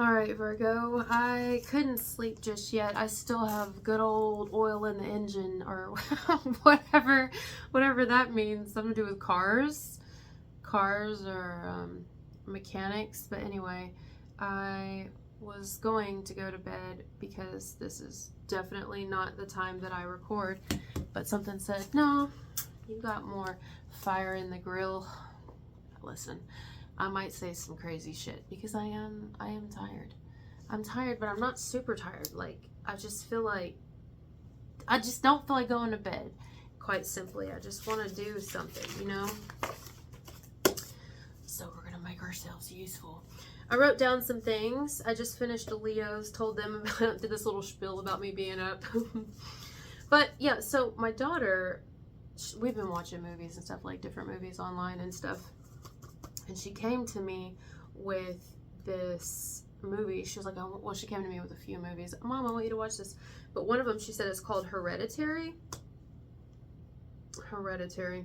Alright, Virgo, I couldn't sleep just yet. I still have good old oil in the engine, or whatever that means. Something to do with cars. Cars or mechanics. But anyway, I was going to go to bed because this is definitely not the time that I record. But something said, no, you got more fire in the grill. Listen. I might say some crazy shit because I am tired. I'm tired, but I'm not super tired. Like, I just feel like, I just don't feel like going to bed, quite simply. I just want to do something, you know? So we're going to make ourselves useful. I wrote down some things. I just finished the Leos, told them about, did this little spiel about me being up. But yeah, so my daughter, we've been watching movies and stuff, like different movies online and stuff. And she came to me with this movie. She was like, oh, well, she came to me with a few movies. Mom, I want you to watch this. But one of them, she said, is called Hereditary. Hereditary.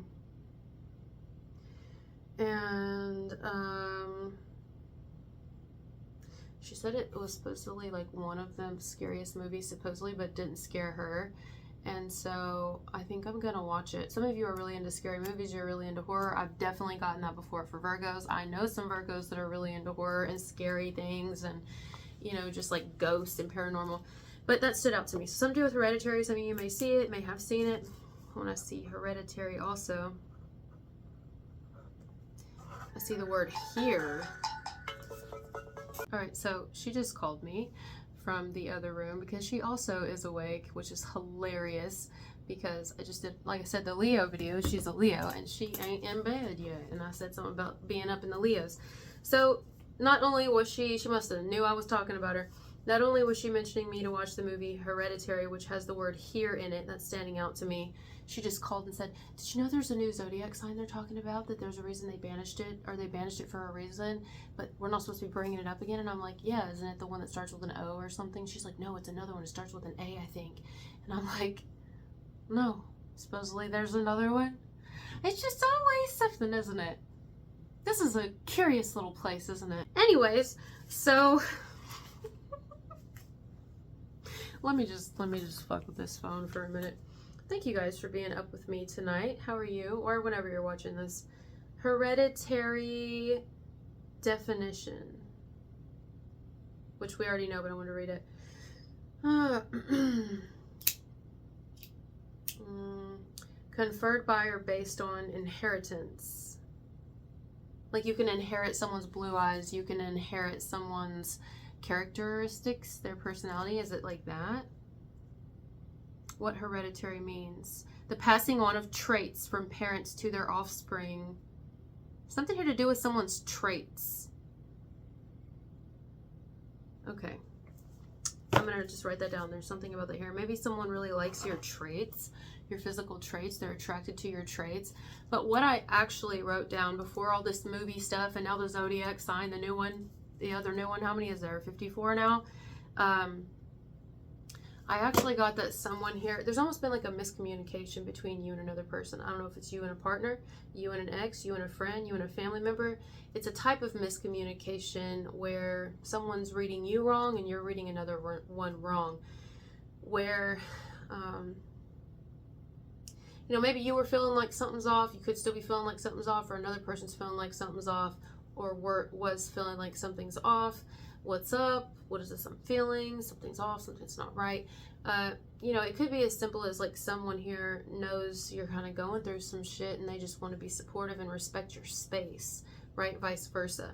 And she said it was supposedly like one of the scariest movies, supposedly, but didn't scare her. And so I think I'm going to watch it. Some of you are really into scary movies. You're really into horror. I've definitely gotten that before for Virgos. I know some Virgos that are really into horror and scary things and, you know, just like ghosts and paranormal. But that stood out to me. So something to do with Hereditary. Some of you may see it, may have seen it. When I see Hereditary also, I see the word here. All right, so she just called me from the other room because she also is awake, which is hilarious because I just did, like I said, the Leo video. She's a Leo and she ain't in bed yet, and I said something about being up in the Leos. So not only was she must have knew I was talking about her. Not only was she mentioning me to watch the movie Hereditary, which has the word here in it, that's standing out to me, she just called and said, did you know there's a new Zodiac sign they're talking about, that there's a reason they banished it, or they banished it for a reason, but we're not supposed to be bringing it up again? And I'm like, yeah, isn't it the one that starts with an O or something? She's like, no, it's another one. It starts with an A, I think. And I'm like, no, supposedly there's another one. It's just always something, isn't it? This is a curious little place, isn't it? Anyways, so let me just fuck with this phone for a minute. Thank you guys for being up with me tonight. How are you? Or whenever you're watching this. Hereditary definition, which we already know, but I want to read it. Conferred by or based on inheritance. Like you can inherit someone's blue eyes. You can inherit someone's characteristics, their personality. Is it like that? What hereditary means? The passing on of traits from parents to their offspring. Something here to do with someone's traits. Okay. I'm going to just write that down. There's something about that here. Maybe someone really likes your traits, your physical traits. They're attracted to your traits. But what I actually wrote down before all this movie stuff and now the Zodiac sign, the new one, the other new one, how many is there? 54 now? I actually got that someone here, there's almost been like a miscommunication between you and another person. I don't know if it's you and a partner, you and an ex, you and a friend, you and a family member. It's a type of miscommunication where someone's reading you wrong and you're reading another one wrong. Where, you know, maybe you were feeling like something's off, you could still be feeling like something's off, or another person's feeling like something's off, or was feeling like something's off. What's up? What is this I'm feeling? Something's off, something's not right. You know, it could be as simple as like someone here knows you're kind of going through some shit and they just want to be supportive and respect your space, right? Vice versa.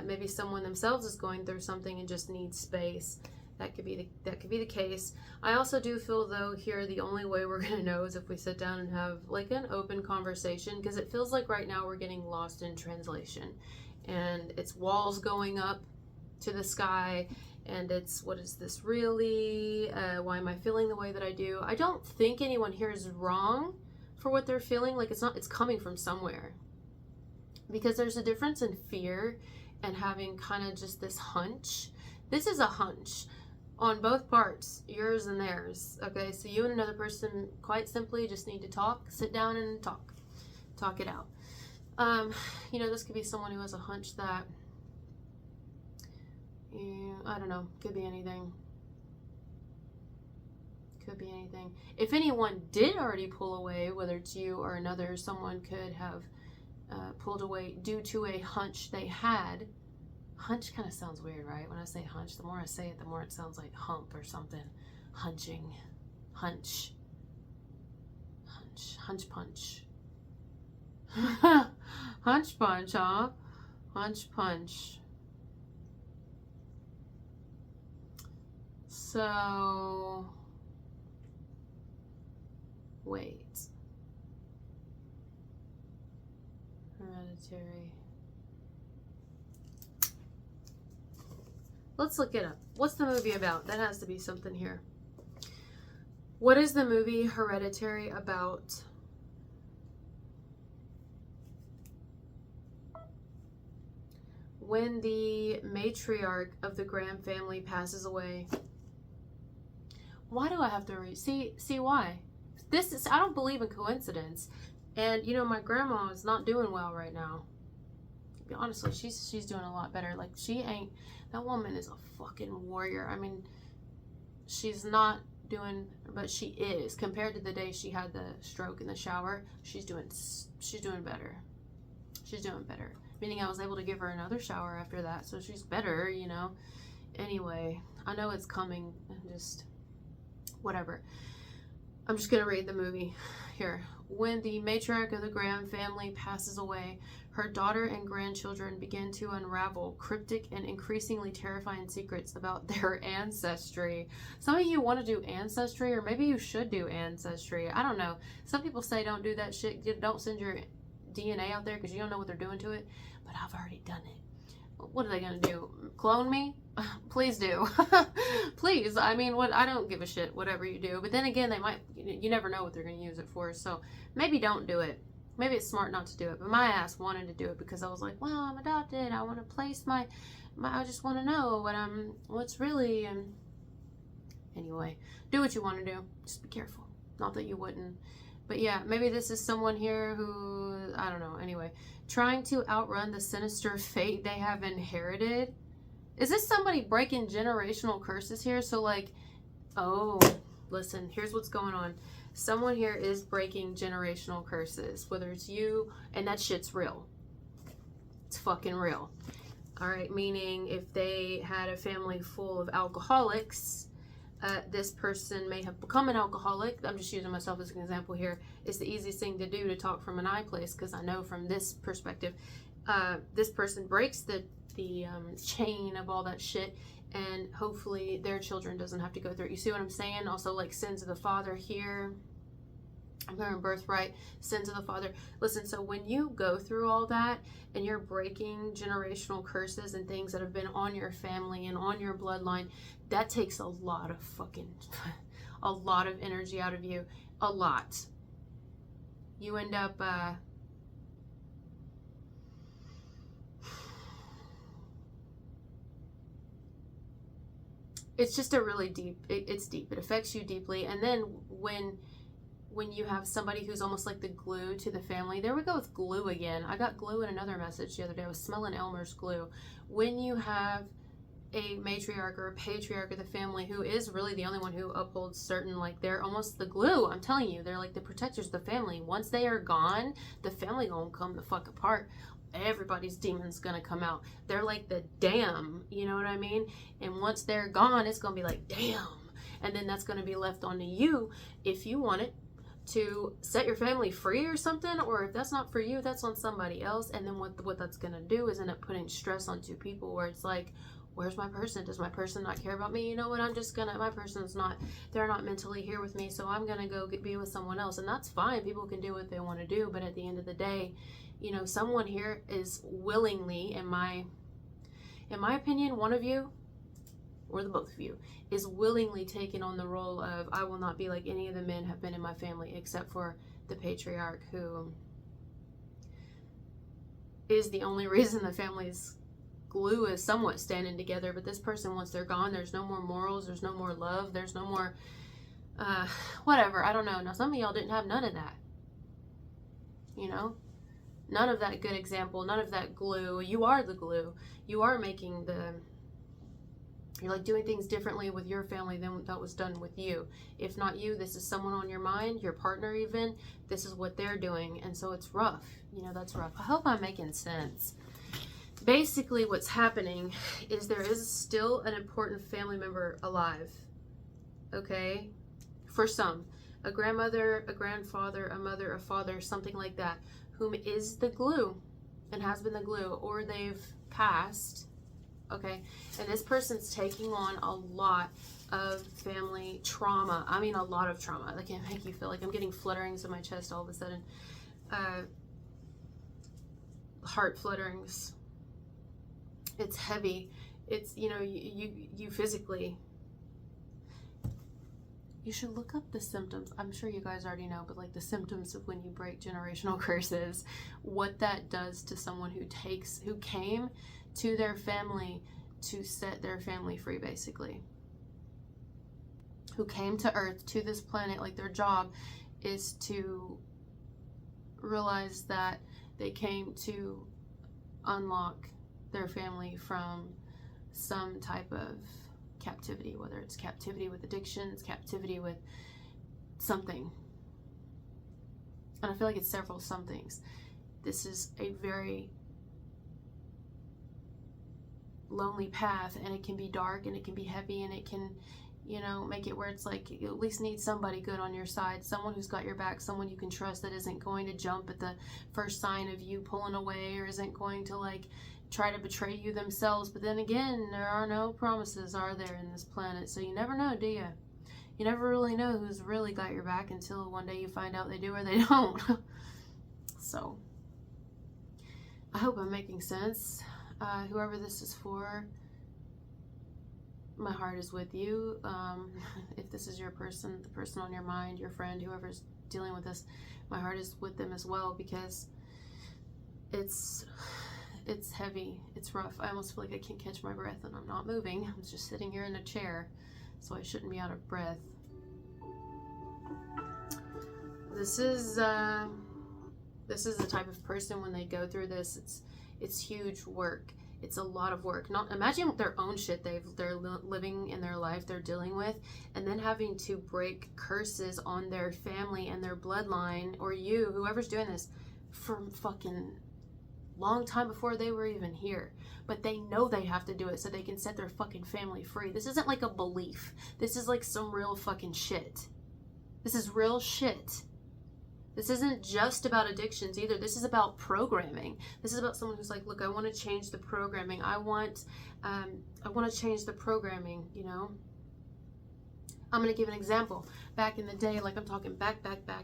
Maybe someone themselves is going through something and just needs space. That could be the case. I also do feel though here the only way we're gonna know is if we sit down and have like an open conversation, because it feels like right now we're getting lost in translation and it's walls going up to the sky and it's, what is this really? Why am I feeling the way that I do? I don't think anyone here is wrong for what they're feeling. Like it's coming from somewhere, because there's a difference in fear and having kind of just this hunch. This is a hunch on both parts, yours and theirs. Okay, so you and another person quite simply just need to talk, sit down and talk it out. You know, this could be someone who has a hunch that Yeah, I don't know. Could be anything. Could be anything. If anyone did already pull away, whether it's you or another, someone could have pulled away due to a hunch they had. Hunch kind of sounds weird, right? When I say hunch, the more I say it, the more it sounds like hump or something. Hunching. Hunch. Hunch. Hunch punch. Hunch punch, huh? Hunch punch. So, wait. Hereditary. Let's look it up. What's the movie about? That has to be something here. What is the movie Hereditary about? When the matriarch of the Graham family passes away. Why do I have to read? See why? This is, I don't believe in coincidence. And you know, my grandma is not doing well right now. Honestly, she's doing a lot better. Like, she ain't, that woman is a fucking warrior. I mean, she's not doing, but she is. Compared to the day she had the stroke in the shower, she's doing better. She's doing better. Meaning I was able to give her another shower after that, so she's better, you know. Anyway, I know it's coming, just whatever. I'm just gonna read the movie here. When the matriarch of the Graham family passes away, her daughter and grandchildren begin to unravel cryptic and increasingly terrifying secrets about their ancestry. Some of you want to do ancestry, or maybe you should do ancestry. I don't know. Some people say don't do that shit. Don't send your DNA out there because you don't know what they're doing to it. But I've already done it. What are they going to do? Clone me? Please do. Please. I mean, what? I don't give a shit, whatever you do. But then again, they might, you never know what they're going to use it for. So maybe don't do it. Maybe it's smart not to do it. But my ass wanted to do it because I was like, well, I'm adopted. I want to place my I just want to know what's really, and anyway, do what you want to do. Just be careful. Not that you wouldn't. But yeah, maybe this is someone here who, I don't know, anyway, trying to outrun the sinister fate they have inherited. Is this somebody breaking generational curses here? So like, oh, listen, here's what's going on. Someone here is breaking generational curses, whether it's you, and that shit's real. It's fucking real. All right, meaning if they had a family full of alcoholics, this person may have become an alcoholic. I'm just using myself as an example here. It's the easiest thing to do to talk from an eye place, because I know from this perspective, this person breaks the chain of all that shit, and hopefully their children doesn't have to go through it. You see what I'm saying? Also, like sins of the father here. I'm hearing birthright, sins of the father. Listen, so when you go through all that and you're breaking generational curses and things that have been on your family and on your bloodline, that takes a lot of a lot of energy out of you. A lot. You end up, it's just a really deep, it's deep. It affects you deeply. And then when you have somebody who's almost like the glue to the family. There we go with glue again. I got glue in another message the other day. I was smelling Elmer's glue. When you have a matriarch or a patriarch of the family who is really the only one who upholds certain, like, they're almost the glue. I'm telling you, they're like the protectors of the family. Once they are gone, the family gonna come the fuck apart. Everybody's demon's gonna come out. They're like the dam, you know what I mean? And once they're gone, it's gonna be like, damn. And then that's gonna be left onto you if you want it to set your family free or something, or if that's not for you, that's on somebody else. And then what that's gonna do is end up putting stress onto people, where it's like, where's my person? Does my person not care about me? You know what? My person's not, they're not mentally here with me, so I'm gonna go be with someone else. And that's fine. People can do what they want to do, but at the end of the day, you know, someone here is willingly, in my opinion, one of you, or the both of you, is willingly taking on the role of, I will not be like any of the men have been in my family, except for the patriarch, who is the only reason the family's glue is somewhat standing together. But this person, once they're gone, there's no more morals, there's no more love, there's no more whatever. I don't know. Now, some of y'all didn't have none of that, you know, none of that good example, none of that glue. You are the glue. You are making You're like doing things differently with your family than that was done with you. If not you, this is someone on your mind, your partner even. This is what they're doing. And so it's rough. You know, that's rough. I hope I'm making sense. Basically, what's happening is there is still an important family member alive. Okay? For some. A grandmother, a grandfather, a mother, a father, something like that. Whom is the glue and has been the glue. Or they've passed. Okay, and this person's taking on a lot of family trauma. I mean, a lot of trauma. That can make you feel like I'm getting flutterings in my chest all of a sudden. Heart flutterings. It's heavy. It's, you know, you physically. You should look up the symptoms. I'm sure you guys already know, but like the symptoms of when you break generational curses, what that does to someone who came to their family to set their family free, basically. Who came to Earth, to this planet, like their job is to realize that they came to unlock their family from some type of captivity, whether it's captivity with addictions, captivity with something. And I feel like it's several somethings. This is a very lonely path, and it can be dark, and it can be heavy, and it can, you know, make it where it's like you at least need somebody good on your side, someone who's got your back, someone you can trust that isn't going to jump at the first sign of you pulling away, or isn't going to like try to betray you themselves. But then again, there are no promises, are there, in this planet? So you never know, do you? You never really know who's really got your back until one day you find out they do or they don't. So I hope I'm making sense. Whoever this is for, my heart is with you. If this is your person, the person on your mind, your friend, whoever's dealing with this, my heart is with them as well, because it's heavy, it's rough. I almost feel like I can't catch my breath, and I'm not moving. I'm just sitting here in a chair, so I shouldn't be out of breath. This is the type of person, when they go through this, it's huge work. It's a lot of work. Not imagine their own shit they're living in their life, they're dealing with, and then having to break curses on their family and their bloodline, or you, whoever's doing this, from fucking long time before they were even here. But they know they have to do it so they can set their fucking family free. This isn't like a belief. This is like some real fucking shit. This is real shit. This isn't just about addictions either. This is about programming. This is about someone who's like, look, I want to change the programming. I want to change the programming, you know? I'm going to give an example. Back in the day, like I'm talking back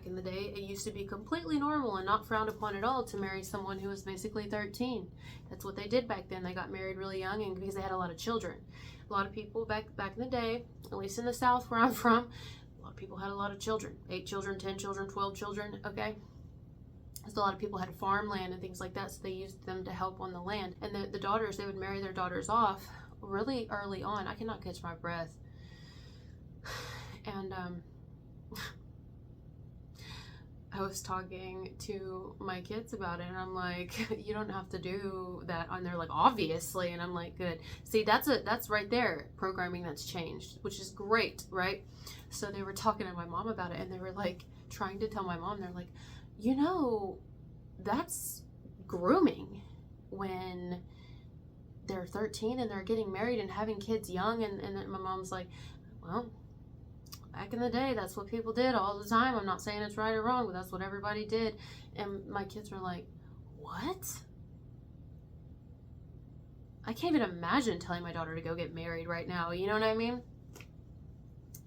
in the day, it used to be completely normal and not frowned upon at all to marry someone who was basically 13. That's what they did back then. They got married really young, and because they had a lot of children. A lot of people back in the day, at least in the South where I'm from, people had a lot of children. 8 children, 10 children, 12 children, okay? So a lot of people had farmland and things like that, so they used them to help on the land. And the daughters, they would marry their daughters off really early on. I cannot catch my breath. And I was talking to my kids about it, and I'm like, you don't have to do that. And they're like, obviously. And I'm like, good. See, that's right there, programming that's changed, which is great, right? So they were talking to my mom about it, and they were like trying to tell my mom, they're like, you know, that's grooming when they're 13 and they're getting married and having kids young. And then my mom's like, well, back in the day, that's what people did all the time. I'm not saying it's right or wrong, but that's what everybody did. And my kids were like, what? I can't even imagine telling my daughter to go get married right now. You know what I mean?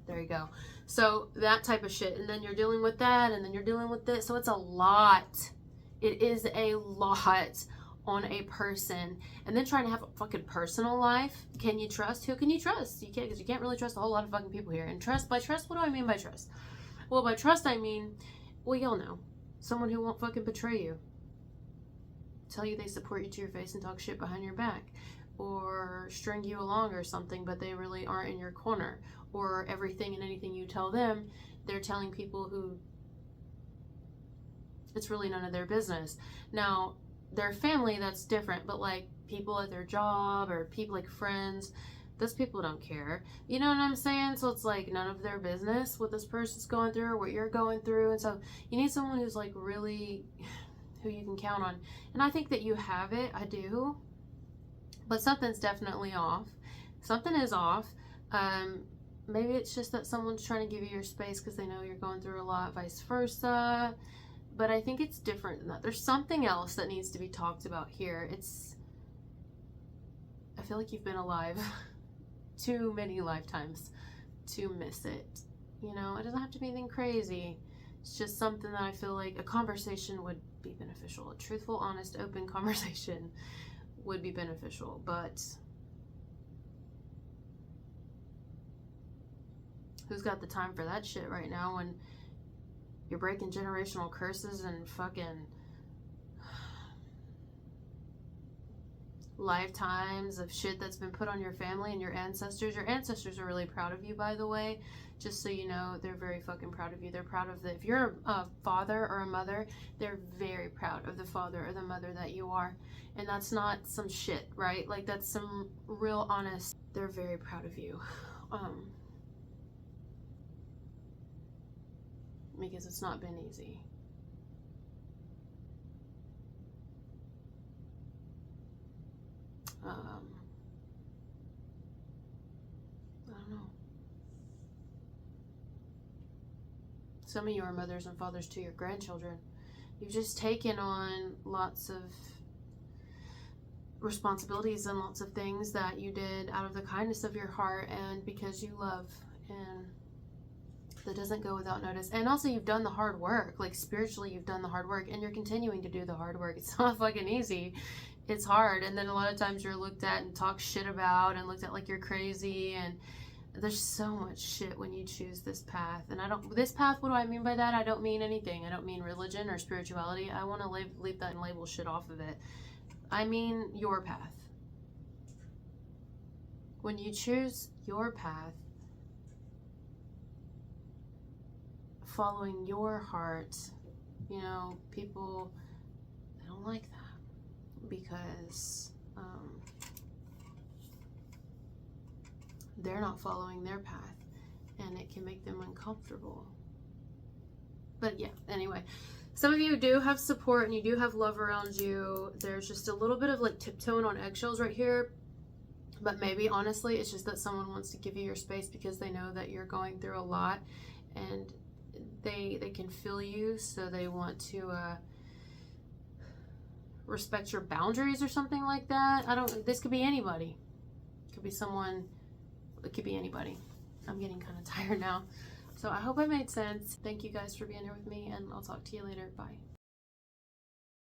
There you go. So that type of shit. And then you're dealing with that, and then you're dealing with this. So it's a lot. It is a lot on a person. And then trying to have a fucking personal life. Can you trust? Who can you trust? You can't, because you can't really trust a whole lot of fucking people here. And by trust, what do I mean by trust? Well, by trust, I mean, well, y'all know. Someone who won't fucking betray you. Tell you they support you to your face and talk shit behind your back. Or string you along or something, but they really aren't in your corner. Or everything and anything you tell them, they're telling people who it's really none of their business. Now, their family, that's different, but like people at their job or people like friends, Those people don't care. You know what I'm saying? So it's like none of their business what this person's going through or what you're going through. And so you need someone who's like really, who you can count on. And I think that you have it. I do. But something's definitely off. Something is off. Maybe it's just that someone's trying to give you your space because they know you're going through a lot, vice versa. But I think it's different than that. There's something else that needs to be talked about here. I feel like you've been alive too many lifetimes to miss it. You know, it doesn't have to be anything crazy. It's just something that I feel like a conversation would be beneficial. A truthful, honest, open conversation would be beneficial. But who's got the time for that shit right now when you're breaking generational curses and fucking lifetimes of shit that's been put on your family and your ancestors. Your ancestors are really proud of you, by the way. Just so you know, they're very fucking proud of you. They're proud of if you're a father or a mother, they're very proud of the father or the mother that you are. And that's not some shit, right? Like, that's some real honest, they're very proud of you. Because it's not been easy. I don't know. Some of you are mothers and fathers to your grandchildren. You've just taken on lots of responsibilities and lots of things that you did out of the kindness of your heart and because you love, and that doesn't go without notice. And also, you've done the hard work. Like, spiritually, you've done the hard work, and you're continuing to do the hard work. It's not fucking easy. It's hard. And then a lot of times you're looked at and talked shit about and looked at like you're crazy. And there's so much shit when you choose this path. And this path, what do I mean by that? I don't mean anything. I don't mean religion or spirituality. I want to leave that and label shit off of it. I mean your path. When you choose your path, following your heart, you know, people, they don't like that because they're not following their path and it can make them uncomfortable. But yeah, anyway, some of you do have support and you do have love around you. There's just a little bit of like tiptoeing on eggshells right here. But maybe honestly, it's just that someone wants to give you your space because they know that you're going through a lot and they can feel you, so they want to respect your boundaries or something like that. This could be anybody. It could be someone, it could be anybody. I'm getting kind of tired now. So I hope I made sense. Thank you guys for being here with me, and I'll talk to you later. Bye.